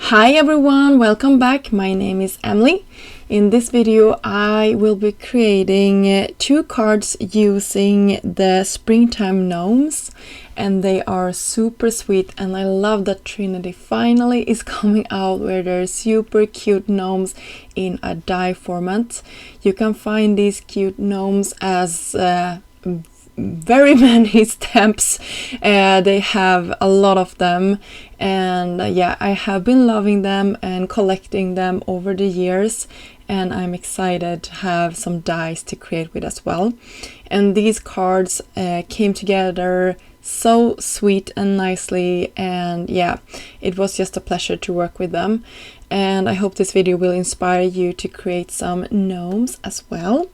Hi everyone, welcome back. My name is Emelie. In this video I will be creating two cards using the springtime gnomes, and they are super sweet, and I love that Trinity finally is coming out where they're super cute gnomes in a die format. You can find these cute gnomes as very many stamps. They have a lot of them, and yeah, I have been loving them and collecting them over the years, and I'm excited to have some dies to create with as well. And these cards came together so sweet and nicely, and yeah, it was just a pleasure to work with them. And I hope this video will inspire you to create some gnomes as well.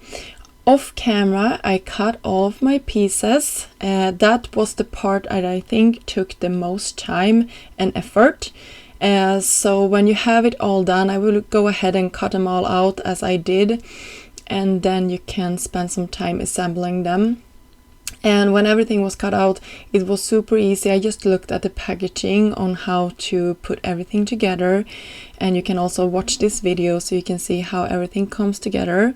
Off camera I cut all of my pieces. That was the part that I think took the most time and effort. So when you have it all done, I will go ahead and cut them all out as I did, and then you can spend some time assembling them. And when everything was cut out, it was super easy. I just looked at the packaging on how to put everything together, and you can also watch this video so you can see how everything comes together.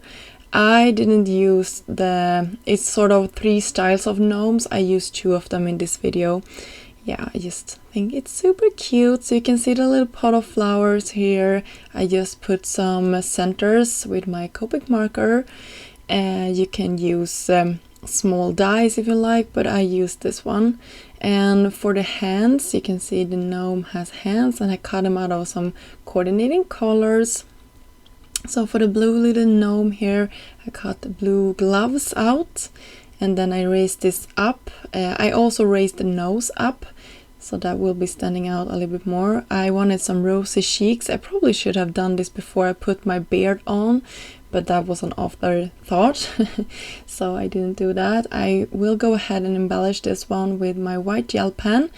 I didn't use it's sort of 3 styles of gnomes. I used 2 of them in this video. Yeah, I just think it's super cute. So you can see the little pot of flowers here. I just put some centers with my Copic marker. You can use small dies if you like, but I used this one. And for the hands, you can see the gnome has hands, and I cut them out of some coordinating colors. So for the blue little gnome here, I cut the blue gloves out, and then I raised this up. I also raised the nose up, so that will be standing out a little bit more. I wanted some rosy cheeks. I probably should have done this before I put my beard on, but that was an afterthought, so I didn't do that. I will go ahead and embellish this one with my white gel pen.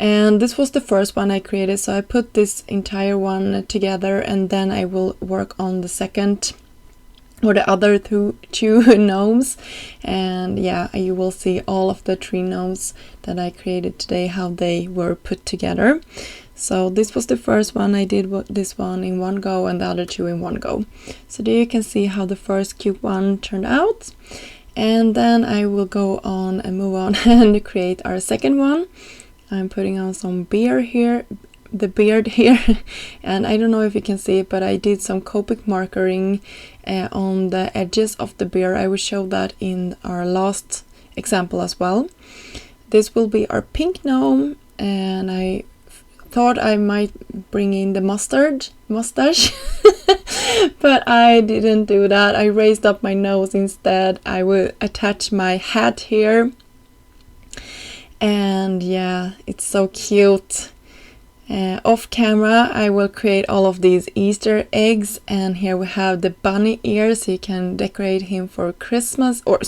And this was the first one I created, so I put this entire one together, and then I will work on the second or the other two gnomes. And yeah, you will see all of the 3 gnomes that I created today, how they were put together. So this was the first one. I did this one in one go and the other 2 in one go. So there you can see how the first cute one turned out. And then I will go on and move on and create our second one. I'm putting on some beard here, and I don't know if you can see it, but I did some Copic markering on the edges of the beard. I will show that in our last example as well. This will be our pink gnome, and I thought I might bring in the mustache, but I didn't do that. I raised up my nose instead. I will attach my hat here. And yeah, it's so cute. Off camera I will create all of these Easter eggs, and here we have the bunny ears, so you can decorate him for Christmas, or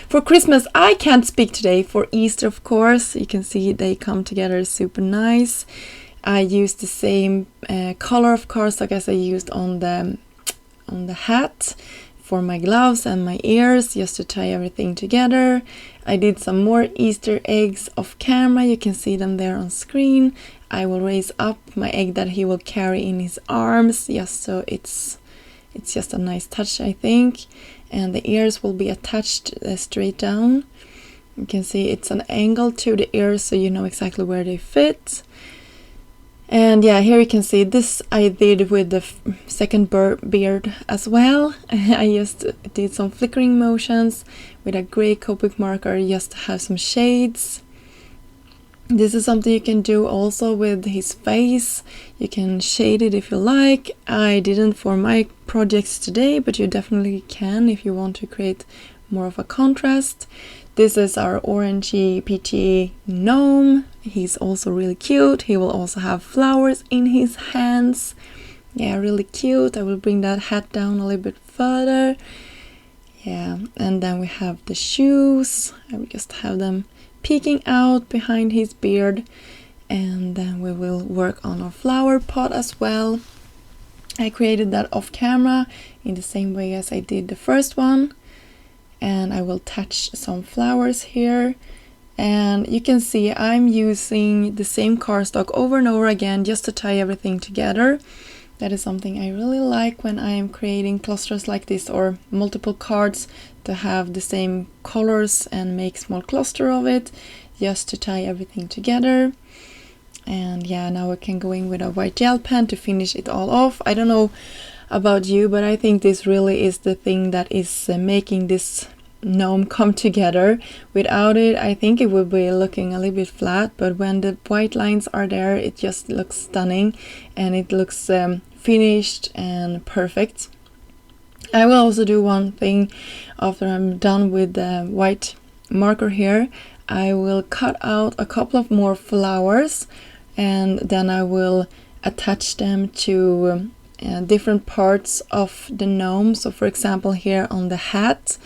for Christmas, I can't speak today, for Easter of course. You can see they come together super nice. I used the same color of course, like as I used on the hat for my gloves and my ears, just to tie everything together. I did some more Easter eggs off camera. You can see them there on screen. I will raise up my egg that he will carry in his arms, just so it's just a nice touch, I think. And the ears will be attached straight down. You can see it's an angle to the ears, so you know exactly where they fit. And yeah, here you can see this I did with the second beard as well. I just did some flickering motions with a gray Copic marker just to have some shades. This is something you can do also with his face. You can shade it if you like. I didn't for my projects today, but you definitely can if you want to create more of a contrast. This is our orangey peachy gnome. He's also really cute. He will also have flowers in his hands. Yeah, really cute. I will bring that hat down a little bit further. Yeah, and then we have the shoes. I will just have them peeking out behind his beard. And then we will work on our flower pot as well. I created that off camera in the same way as I did the first one. And I will attach some flowers here. And you can see I'm using the same cardstock over and over again just to tie everything together. That is something I really like when I am creating clusters like this, or multiple cards, to have the same colors and make small cluster of it, just to tie everything together. And yeah, now I can go in with a white gel pen to finish it all off. I don't know about you, but I think this really is the thing that is making this gnome come together. Without it, I think it would be looking a little bit flat, but when the white lines are there, it just looks stunning, and it looks finished and perfect. I will also do one thing after I'm done with the white marker here. I will cut out a couple of more flowers, and then I will attach them to different parts of the gnome. So for example, here on the hat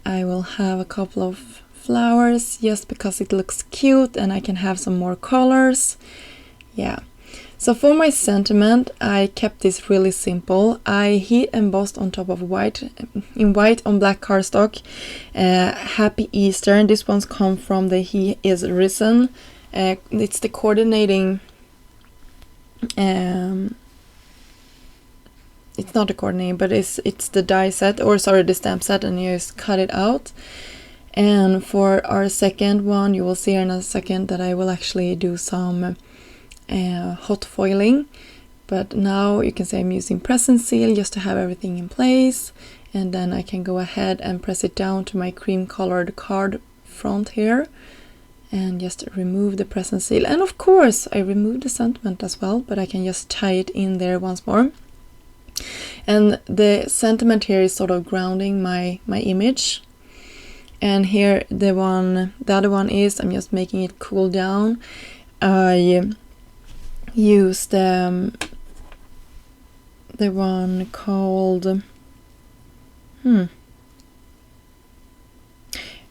I will have a couple of flowers just because it looks cute and I can have some more colors. Yeah. So for my sentiment, I kept this really simple. I heat embossed on top of white on black cardstock. Happy Easter. This one's come from the He Is Risen. It's the coordinating. It's not the coordinating, but it's the die set, or sorry, the stamp set, and you just cut it out. And for our second one, you will see in a second that I will actually do some hot foiling, but now you can say I'm using press and seal just to have everything in place, and then I can go ahead and press it down to my cream colored card front here and just remove the press and seal. And of course I removed the sentiment as well, but I can just tie it in there once more. And the sentiment here is sort of grounding my image. And here the other one is, I'm just making it cool down. I used the one called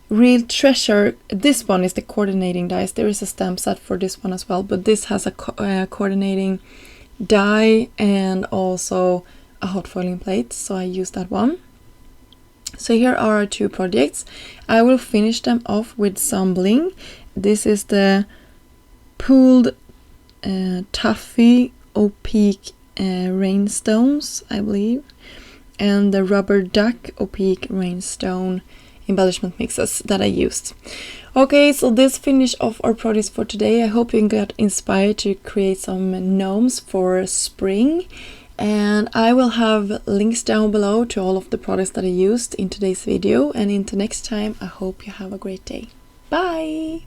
Real Treasure. This one is the coordinating dies. There is a stamp set for this one as well, but this has a coordinating die and also a hot foiling plate, so I use that one. So here are our two projects. I will finish them off with some bling. This is the Pooled Taffy Opaque Rainstones, I believe, and the Rubber Duck Opaque Rainstone embellishment mixes that I used. Okay, so this finished off our projects for today. I hope you got inspired to create some gnomes for spring, and I will have links down below to all of the products that I used in today's video. And until next time, I hope you have a great day. Bye!